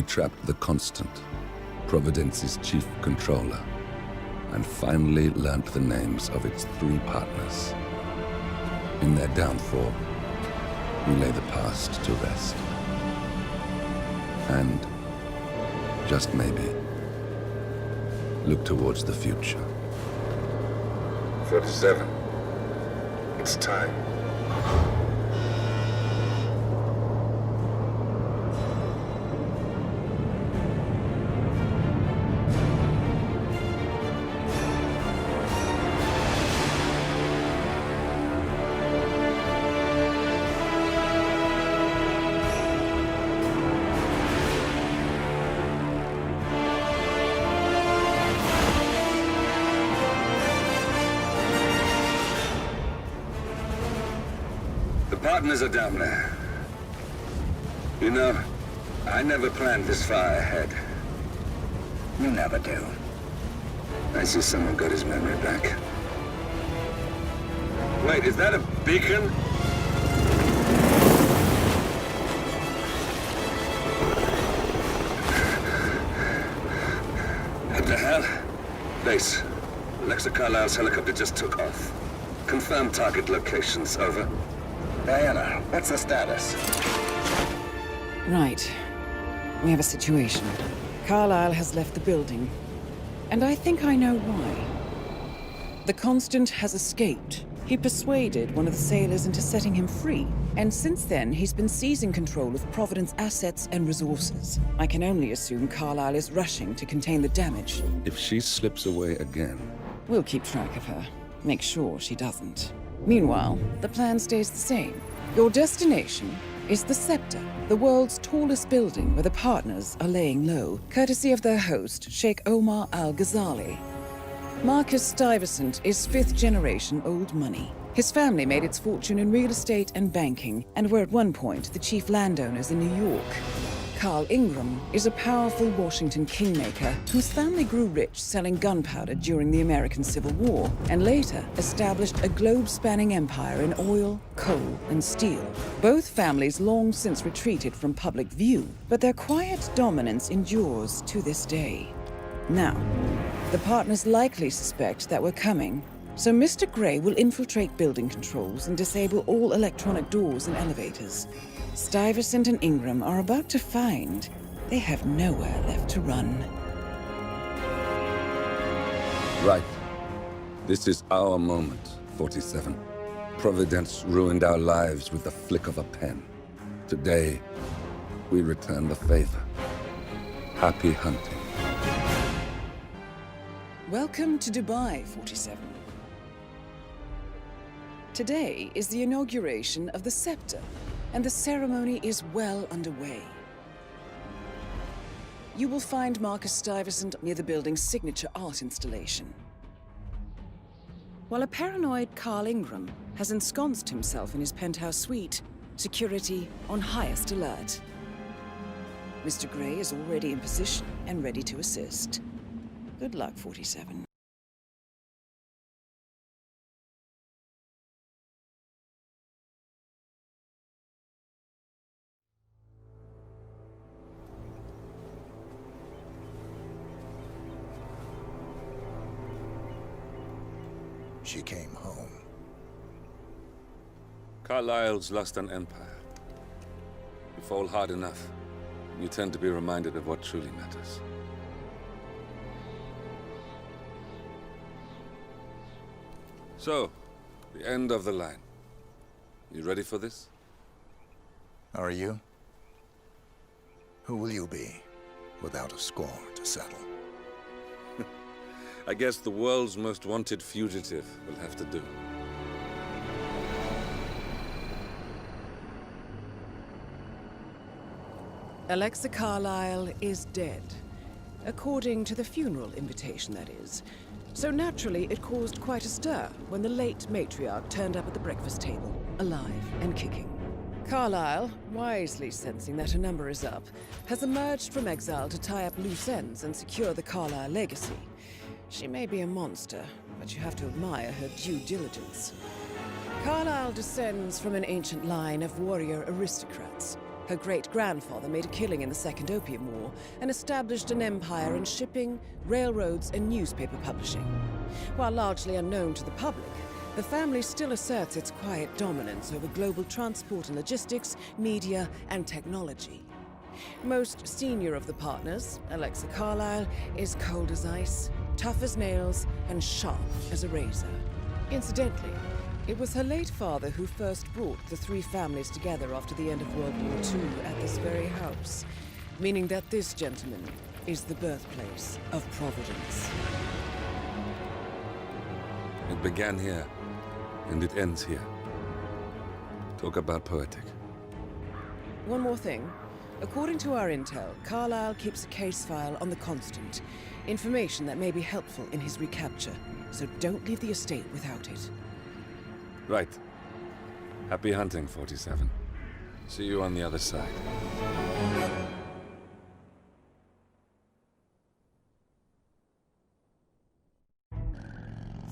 We trapped the Constant, Providence's chief controller, and finally learnt the names of its 3 partners. In their downfall, we lay the past to rest. And, just maybe, look towards the future. 47. It's time. Partners are down there. You know, I never planned this far ahead. You never do. I see someone got his memory back. Wait, is that a beacon? What the hell? Base. Alexa Carlisle's helicopter just took off. Confirm target locations, over. Diana, what's the status? Right. We have a situation. Carlisle has left the building. And I think I know why. The Constant has escaped. He persuaded one of the sailors into setting him free. And since then, he's been seizing control of Providence assets and resources. I can only assume Carlisle is rushing to contain the damage. If she slips away again... We'll keep track of her. Make sure she doesn't. Meanwhile, the plan stays the same. Your destination is the Scepter, the world's tallest building where the partners are laying low, courtesy of their host, Sheikh Omar Al-Ghazali. Marcus Stuyvesant is 5th-generation old money. His family made its fortune in real estate and banking, and were at one point the chief landowners in New York. Carl Ingram is a powerful Washington kingmaker whose family grew rich selling gunpowder during the American Civil War, and later established a globe-spanning empire in oil, coal, and steel. Both families long since retreated from public view, but their quiet dominance endures to this day. Now, the partners likely suspect that we're coming, so Mr. Gray will infiltrate building controls and disable all electronic doors and elevators. Stuyvesant and Ingram are about to find they have nowhere left to run. Right. This is our moment, 47. Providence ruined our lives with the flick of a pen. Today, we return the favor. Happy hunting. Welcome to Dubai, 47. Today is the inauguration of the Scepter, and the ceremony is well underway. You will find Marcus Stuyvesant near the building's signature art installation, while a paranoid Carl Ingram has ensconced himself in his penthouse suite, security on highest alert. Mr. Gray is already in position and ready to assist. Good luck, 47. She came home. Carlisle's lost an empire. You fall hard enough, you tend to be reminded of what truly matters. So, the end of the line. You ready for this? Are you? Who will you be, without a score to settle? I guess the world's most wanted fugitive will have to do. Alexa Carlisle is dead. According to the funeral invitation, that is. So naturally, it caused quite a stir when the late matriarch turned up at the breakfast table, alive and kicking. Carlisle, wisely sensing that her number is up, has emerged from exile to tie up loose ends and secure the Carlisle legacy. She may be a monster, but you have to admire her due diligence. Carlisle descends from an ancient line of warrior aristocrats. Her great-grandfather made a killing in the Second Opium War and established an empire in shipping, railroads, and newspaper publishing. While largely unknown to the public, the family still asserts its quiet dominance over global transport and logistics, media, and technology. Most senior of the partners, Alexa Carlyle, is cold as ice, tough as nails, and sharp as a razor. Incidentally, it was her late father who first brought the three families together after the end of World War II at this very house, meaning that this gentleman is the birthplace of Providence. It began here, and it ends here. Talk about poetic. One more thing. According to our intel, Carlyle keeps a case file on the Constant. Information that may be helpful in his recapture, so don't leave the estate without it. Right. Happy hunting, 47. See you on the other side.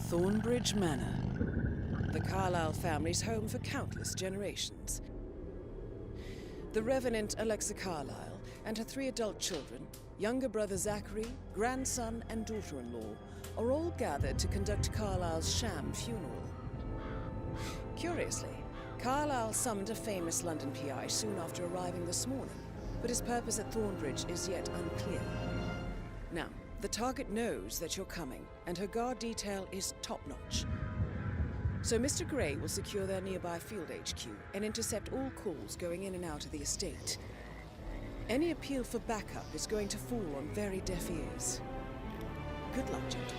Thornbridge Manor. The Carlyle family's home for countless generations. The Revenant Alexa Carlyle and her 3 adult children, younger brother Zachary, grandson, and daughter-in-law, are all gathered to conduct Carlyle's sham funeral. Curiously, Carlyle summoned a famous London PI soon after arriving this morning, but his purpose at Thornbridge is yet unclear. Now, the target knows that you're coming, and her guard detail is top-notch. So Mr. Gray will secure their nearby field HQ and intercept all calls going in and out of the estate. Any appeal for backup is going to fall on very deaf ears. Good luck, gentlemen.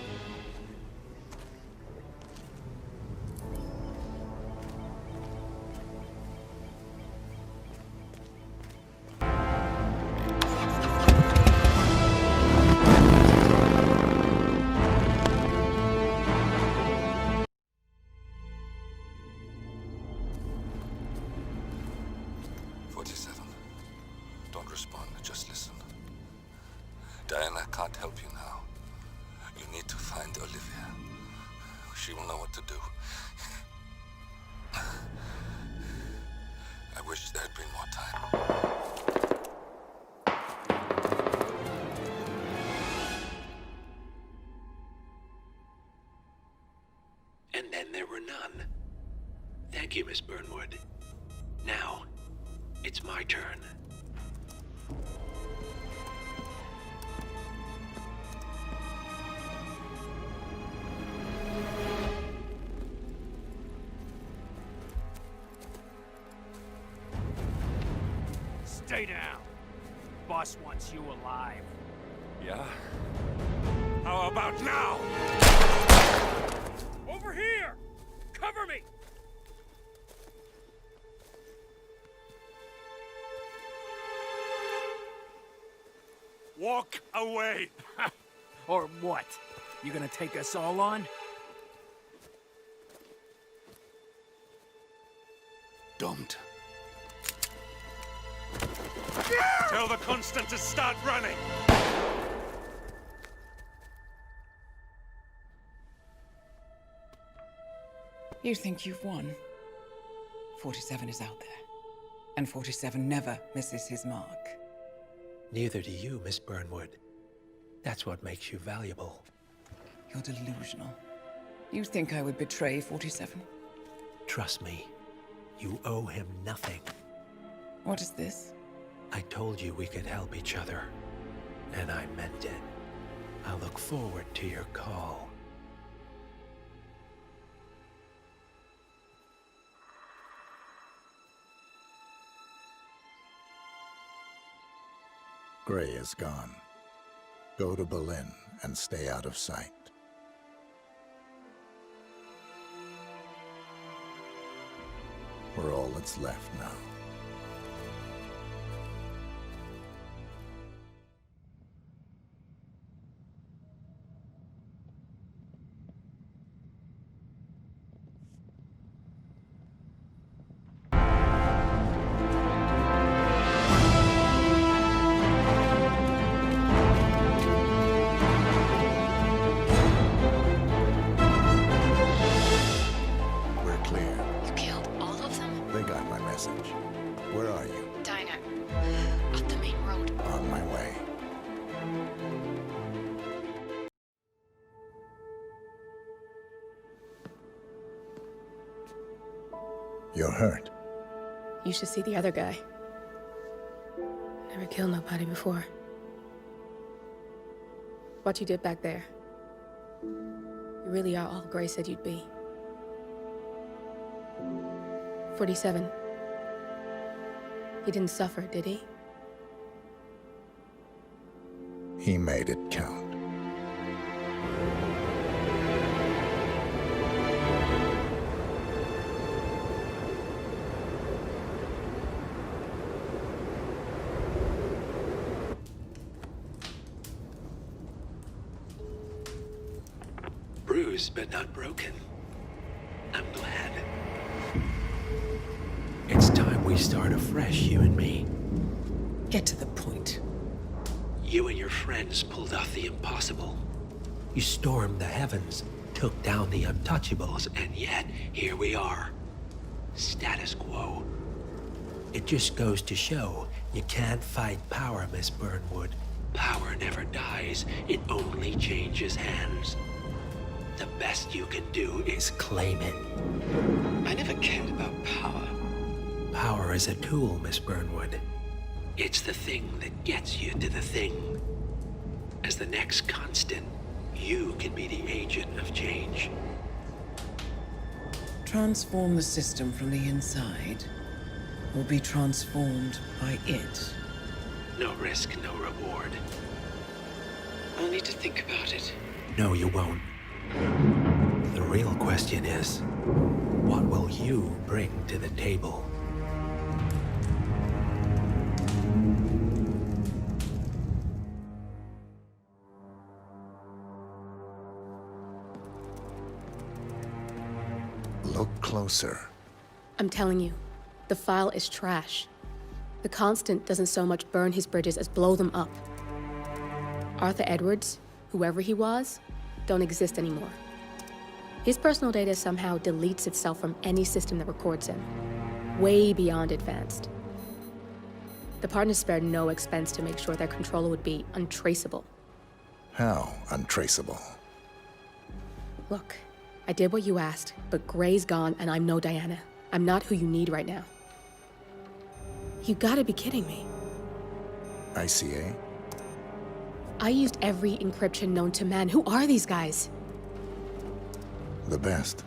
Don't respond, just listen. Diana can't help you now. You need to find Olivia. She will know what to do. I wish there had been more time. And then there were none. Thank you, Miss Burnwood. Now, it's my turn. Stay down. Boss wants you alive. Yeah? How about now? Over here! Cover me! Walk away! Or what? You gonna take us all on? Don't. Tell the Constant to start running! You think you've won? 47 is out there. And 47 never misses his mark. Neither do you, Miss Burnwood. That's what makes you valuable. You're delusional. You think I would betray 47? Trust me, you owe him nothing. What is this? I told you we could help each other, and I meant it. I look forward to your call. Gray is gone. Go to Berlin and stay out of sight. We're all that's left now. We're clear. You killed all of them? They got my message. You're hurt. You should see the other guy. Never killed nobody before. What you did back there. You really are all Gray said you'd be. 47. He didn't suffer, did he? He made it count. Bruised but not broken. I'm glad. It's time we start afresh, you and me. Get to the point. You and your friends pulled off the impossible. You stormed the heavens, took down the untouchables, and yet here we are. Status quo. It just goes to show you can't fight power, Miss Burnwood. Power never dies, it only changes hands. The best you can do is claim it. I never cared about power. Power is a tool, Miss Burnwood. It's the thing that gets you to the thing. As the next constant, you can be the agent of change. Transform the system from the inside, or be transformed by it. No risk, no reward. I'll need to think about it. No, you won't. The real question is, what will you bring to the table? Look closer. I'm telling you, the file is trash. The Constant doesn't so much burn his bridges as blow them up. Arthur Edwards, whoever he was, don't exist anymore. His personal data somehow deletes itself from any system that records him. Way beyond advanced. The partners spared no expense to make sure their controller would be untraceable. How untraceable? Look, I did what you asked, but Gray's gone and I'm no Diana. I'm not who you need right now. You gotta be kidding me. ICA? I used every encryption known to man. Who are these guys? The best.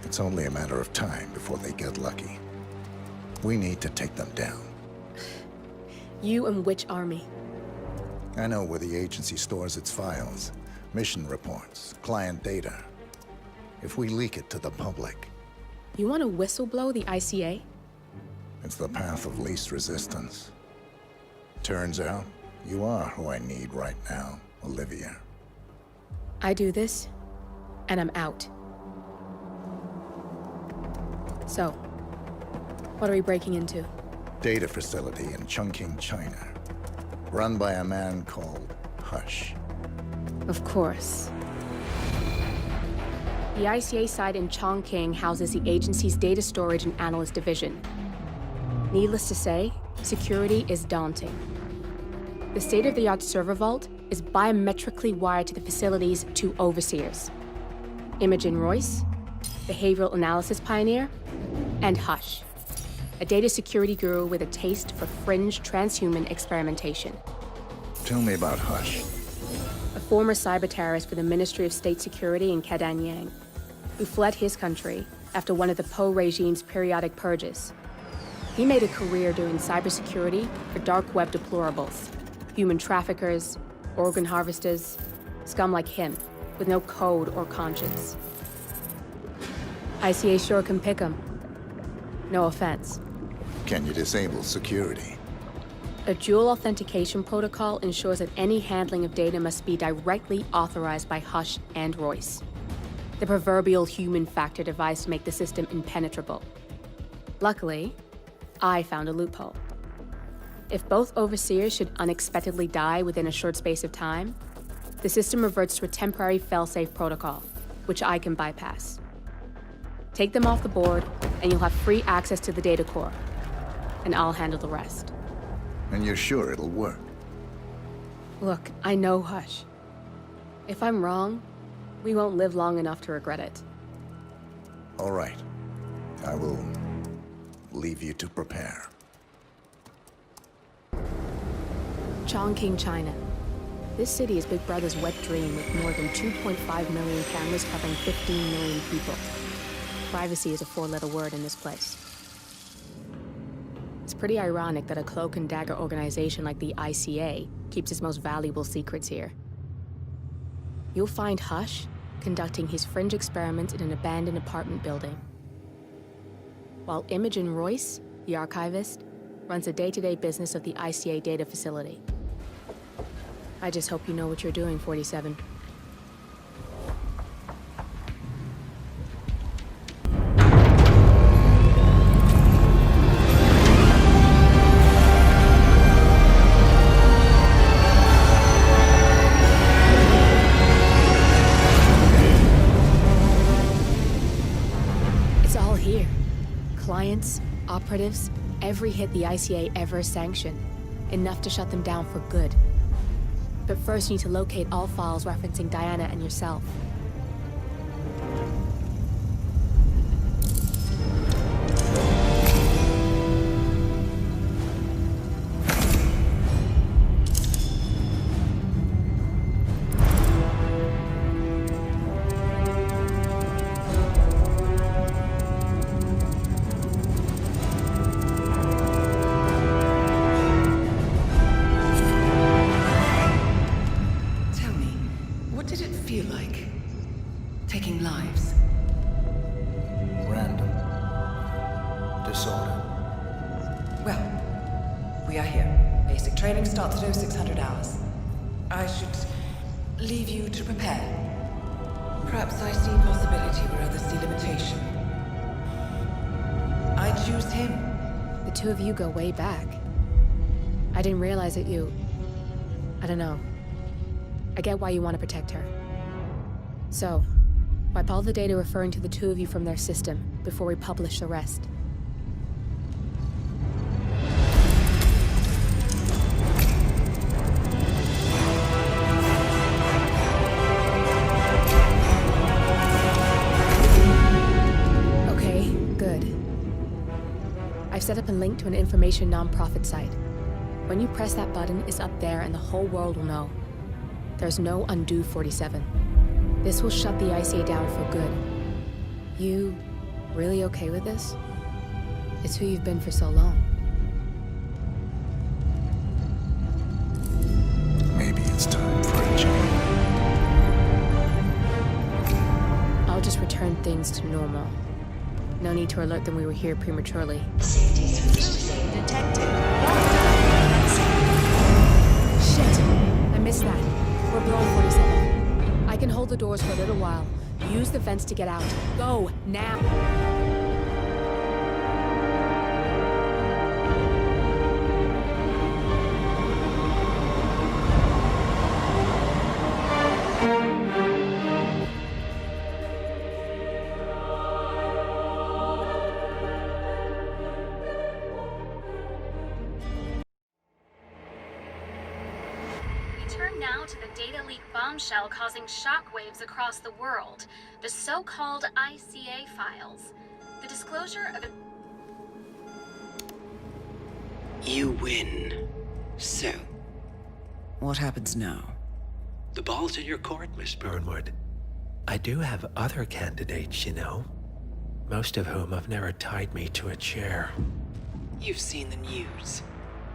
It's only a matter of time before they get lucky. We need to take them down. You and which army? I know where the agency stores its files, mission reports, client data. If we leak it to the public, You want to whistleblow the ICA? it's the path of least resistance. Turns out, you are who I need right now, Olivia. I do this, and I'm out. So, what are we breaking into? Data facility in Chongqing, China. Run by a man called Hush. Of course. The ICA site in Chongqing houses the agency's data storage and analyst division. Needless to say, security is daunting. The state-of-the-art server vault is biometrically wired to the facility's two overseers. Imogen Royce, behavioral analysis pioneer, and Hush, a data security guru with a taste for fringe transhuman experimentation. Tell me about Hush. A former cyber terrorist for the Ministry of State Security in Kadanyang, who fled his country after one of the Po regime's periodic purges. He made a career doing cybersecurity for dark web deplorables, human traffickers, organ harvesters, scum like him, with no code or conscience. ICA sure can pick 'em. No offense. Can you disable security? A dual authentication protocol ensures that any handling of data must be directly authorized by Hush and Royce. The proverbial human factor device to make the system impenetrable. Luckily, I found a loophole. If both overseers should unexpectedly die within a short space of time, the system reverts to a temporary failsafe protocol, which I can bypass. Take them off the board, and you'll have free access to the data core, and I'll handle the rest. And you're sure it'll work? Look, I know Hush. If I'm wrong, we won't live long enough to regret it. All right. I will leave you to prepare. Chongqing, China. This city is Big Brother's wet dream with more than 2.5 million cameras covering 15 million people. Privacy is a four-letter word in this place. It's pretty ironic that a cloak and dagger organization like the ICA keeps its most valuable secrets here. You'll find Hush conducting his fringe experiments in an abandoned apartment building, while Imogen Royce, the archivist, runs the day-to-day business of the ICA data facility. I just hope you know what you're doing, 47. It's all here. Clients, operatives, every hit the ICA ever sanctioned. Enough to shut them down for good. But first you need to locate all files referencing Diana and yourself. Training starts at 0600 hours. I should leave you to prepare. Perhaps I see possibility where others see limitation. I choose him. The two of you go way back. I didn't realize that you... I don't know. I get why you want to protect her. So, wipe all the data referring to the two of you from their system before we publish the rest. I've set up a link to an information non-profit site. When you press that button, it's up there and the whole world will know. There's no undo 47. This will shut the ICA down for good. You really okay with this? It's who you've been for so long. Maybe it's time for a change. I'll just return things to normal. No need to alert them we were here prematurely. Safety switch delay detected. Shit! I missed that. We're blown 47. I can hold the doors for a little while. Use the vents to get out. Go, now! Turn now to the data leak bombshell causing shockwaves across the world, the so-called ICA files. The disclosure of You win. So, What happens now? The ball's in your court, Miss Burnwood. I do have other candidates, you know. Most of whom have never tied me to a chair. you've seen the news.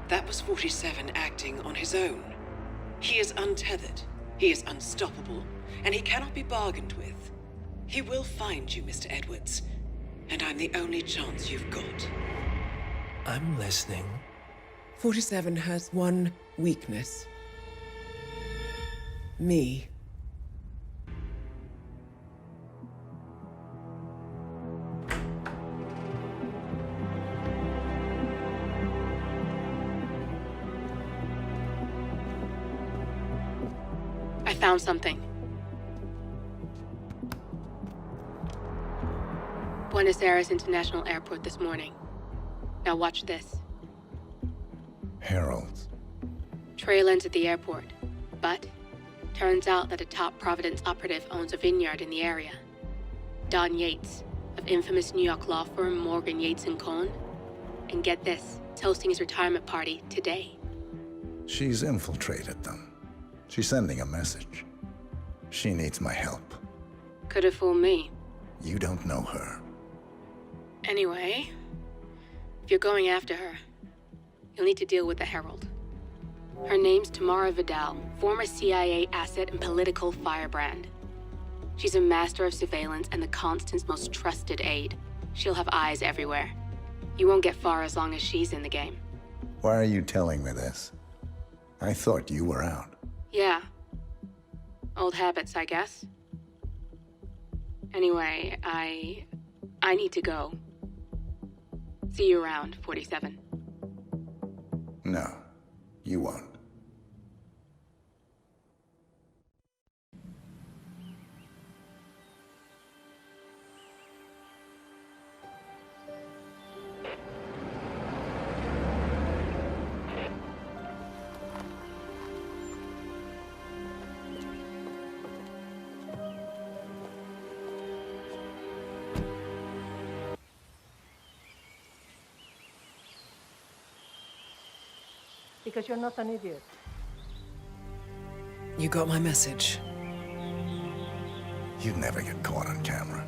That was 47 acting on his own. He is untethered, he is unstoppable, and he cannot be bargained with. He will find you, Mr. Edwards, and I'm the only chance you've got. I'm listening. 47 has one weakness. Me. I found something. Buenos Aires International Airport this morning. Now watch this. Heralds. Trail ends at the airport, but turns out that a top Providence operative owns a vineyard in the area. Don Yates, of infamous New York law firm Morgan, Yates & Cohn, and get this, toasting his retirement party today. She's infiltrated them. She's sending a message. She needs my help. Could have fooled me. You don't know her. Anyway, if you're going after her, you'll need to deal with the Herald. Her name's Tamara Vidal, former CIA asset and political firebrand. She's a master of surveillance and the Constant's most trusted aide. She'll have eyes everywhere. You won't get far as long as she's in the game. Why are you telling me this? I thought you were out. Yeah. Old habits, I guess. Anyway, I need to go. See you around, 47. No, you won't. Because you're not an idiot. You got my message. You'd never get caught on camera.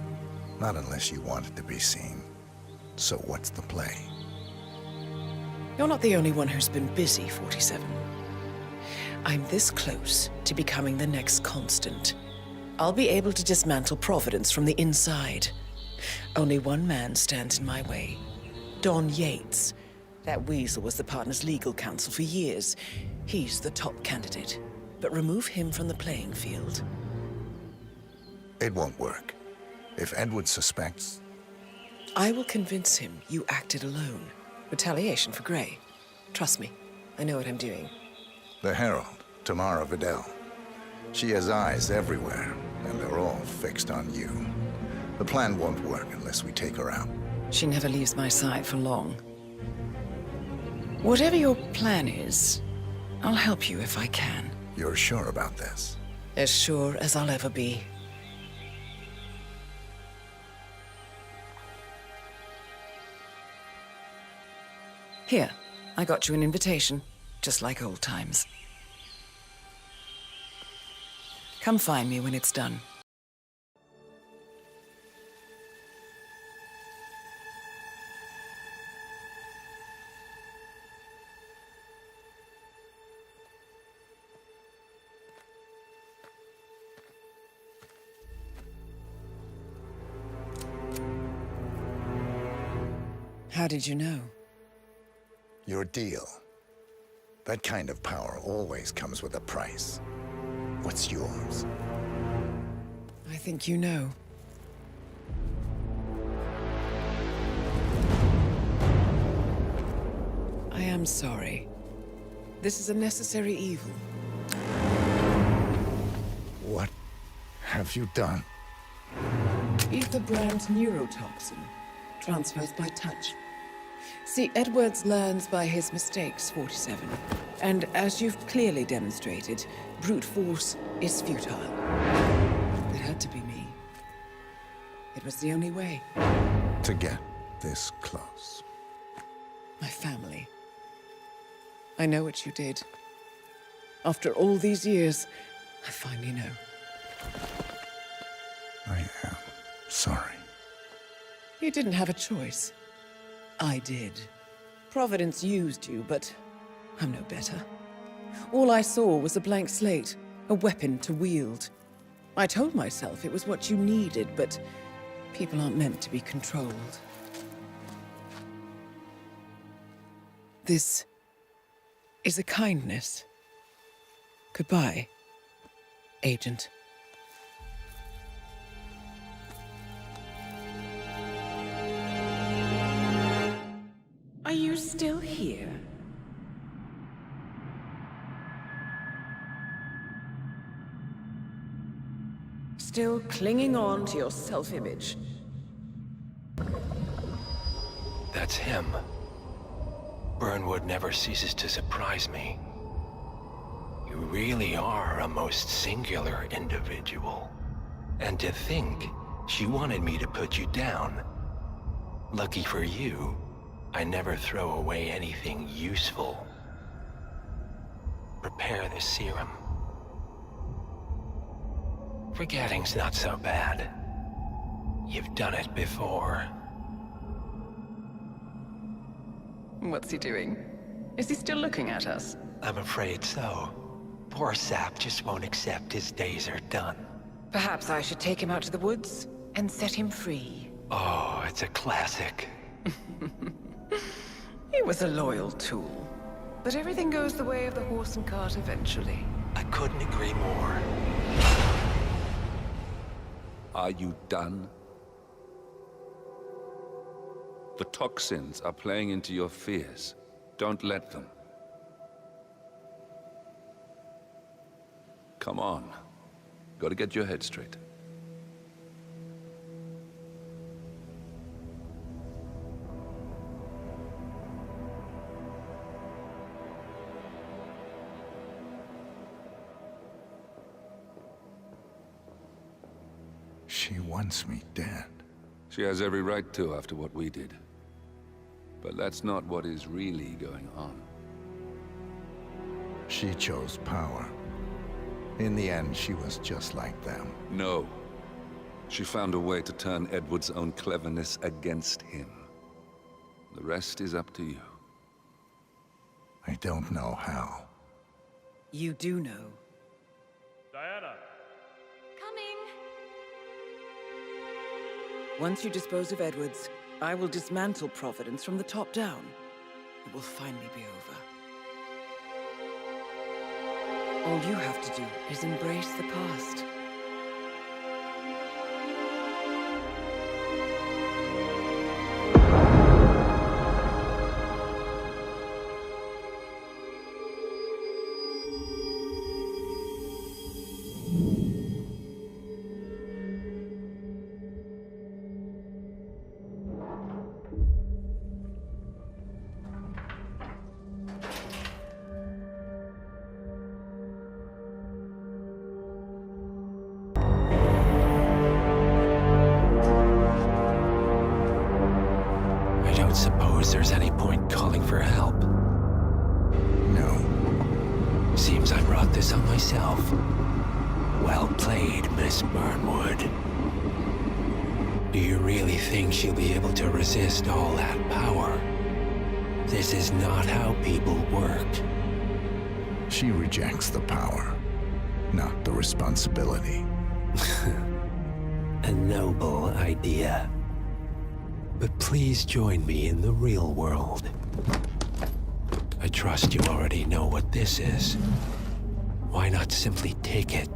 Not unless you wanted to be seen. So what's the play? You're not the only one who's been busy, 47. I'm this close to becoming the next Constant. I'll be able to dismantle Providence from the inside. Only one man stands in my way. Don Yates. That weasel was the partner's legal counsel for years. He's the top candidate. But remove him from the playing field. It won't work. If Edward suspects... I will convince him you acted alone. Retaliation for Grey. Trust me, I know what I'm doing. The Herald, Tamara Vidal. She has eyes everywhere, and they're all fixed on you. The plan won't work unless we take her out. She never leaves my side for long. Whatever your plan is, I'll help you if I can. You're sure about this? As sure as I'll ever be. Here, I got you an invitation, just like old times. Come find me when it's done. How did you know? Your deal. That kind of power always comes with a price. What's yours? I think you know. I am sorry. This is a necessary evil. What have you done? Ether brand neurotoxin. Transfers by touch. See, Edwards learns by his mistakes, 47. And as you've clearly demonstrated, brute force is futile. It had to be me. It was the only way. To get this close. My family. I know what you did. After all these years, I finally know. I am sorry. You didn't have a choice. I did. Providence used you, but I'm no better. All I saw was a blank slate, a weapon to wield. I told myself it was what you needed, but people aren't meant to be controlled. This is a kindness. Goodbye, Agent. Are you still here? Still clinging on to your self-image? That's him. Burnwood never ceases to surprise me. You really are a most singular individual. And to think she wanted me to put you down. Lucky for you, I never throw away anything useful. Prepare the serum. Forgetting's not so bad. You've done it before. What's he doing? Is he still looking at us? I'm afraid so. Poor Sap just won't accept his days are done. Perhaps I should take him out to the woods and set him free. Oh, it's a classic. He was a loyal tool. But everything goes the way of the horse and cart eventually. I couldn't agree more. Are you done? The toxins are playing into your fears. Don't let them. Come on. Gotta get your head straight. She wants me dead. She has every right to after what we did. But that's not what is really going on. She chose power. In the end, she was just like them. No. She found a way to turn Edward's own cleverness against him. The rest is up to you. I don't know how. You do know. Diana! Coming! Once you dispose of Edwards, I will dismantle Providence from the top down. It will finally be over. All you have to do is embrace the past. Suppose there's any point calling for help. No. Seems I brought this on myself. Well played, Miss Burnwood. Do you really think she'll be able to resist all that power? This is not how people work. She rejects the power, not the responsibility. A noble idea. But please join me in the real world. I trust you already know what this is. Why not simply take it?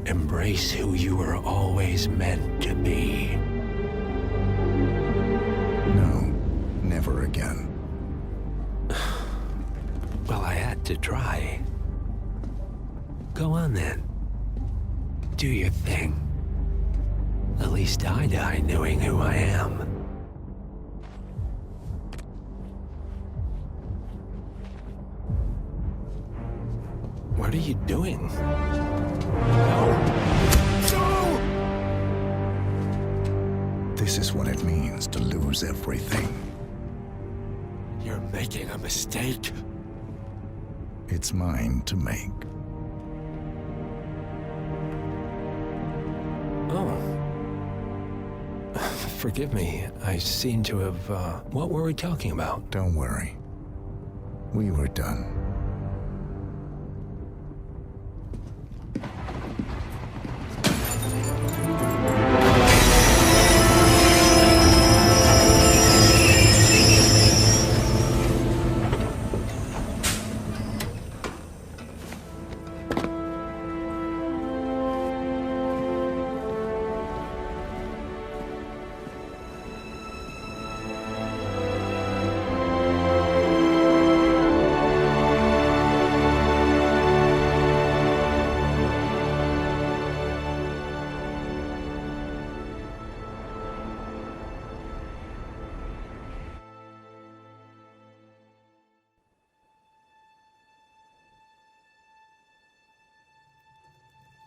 Embrace who you were always meant to be. No, never again. Well, I had to try. Go on then. Do your thing. At least I die knowing who I am. What are you doing? No! No! This is what it means to lose everything. You're making a mistake. It's mine to make. Oh. Forgive me. I seem to have, what were we talking about? Don't worry. We were done.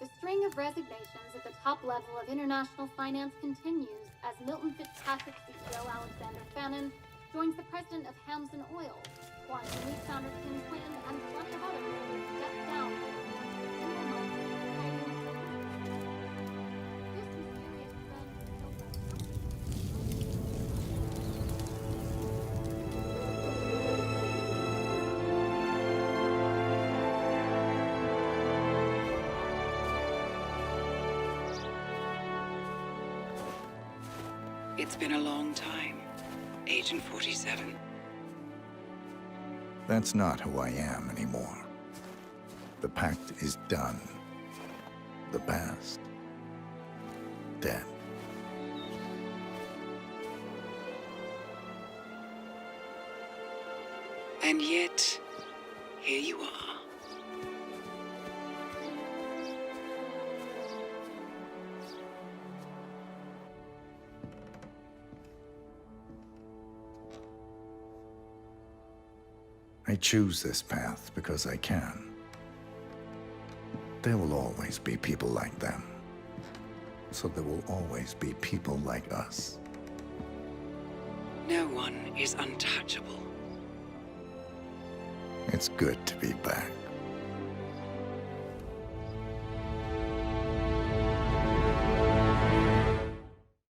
The string of resignations at the top level of international finance continues as Milton Fitzpatrick CEO Alexander Fannin Joins the president of Hams and Oil, Quantum Leap founder Kim Quinn, and plenty of others who stepped down. It's been a long time, Agent 47. That's not who I am anymore. The pact is done. The past, dead. And yet, here you are. I choose this path because I can. There will always be people like them. So there will always be people like us. No one is untouchable. It's good to be back.